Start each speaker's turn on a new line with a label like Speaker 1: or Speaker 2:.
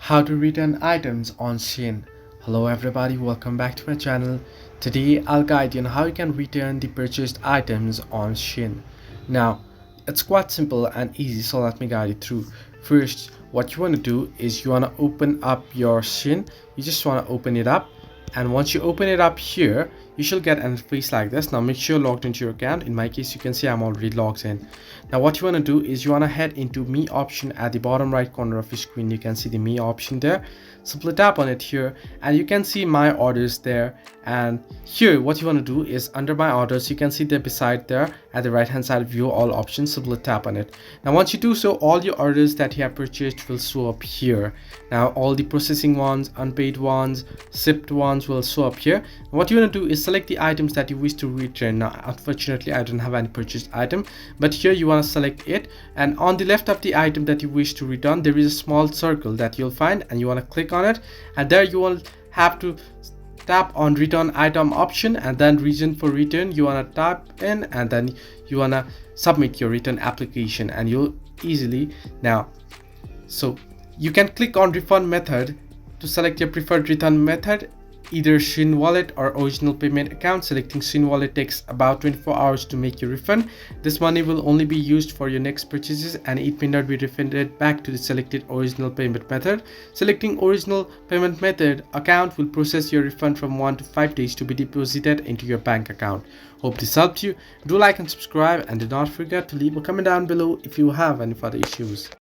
Speaker 1: How to return items on Shein. Hello everybody, welcome back to my channel. Today I'll guide you on how you can return the purchased items on Shein. Now it's quite simple and easy, so let me guide you through. First, what you want to do is you want to open up your Shein. You just want to open it up, and once you open it up here, you should get an interface like this. Now make sure you're logged into your account. In my case, you can see I'm already logged in. Now what you want to do is you want to head into me option at the bottom right corner of your screen. You can see the me option there. Simply tap on it here and you can see my orders there. And here what you want to do is under my orders, you can see there beside there at the right hand side, view all options. Simply tap on it. Now once you do so, all your orders that you have purchased will show up here. Now all the processing ones, unpaid ones, shipped ones will show up here. And what you want to do is select the items that you wish to return. Now unfortunately I don't have any purchased item, but here you want to select it, and on the left of the item that you wish to return there is a small circle that you'll find, and you want to click on it, and there you will have to tap on return item option, and then reason for return you want to tap in, and then you want to submit your return application, and you'll easily so you can click on refund method to select your preferred return method, either Shein wallet or original payment account. Selecting Shein wallet takes about 24 hours to make your refund. This money will only be used for your next purchases and it may not be refunded back to the selected original payment method. Selecting original payment method account will process your refund from 1 to 5 days to be deposited into your bank account. Hope this helped you. Do like and subscribe, and do not forget to leave a comment down below if you have any further issues.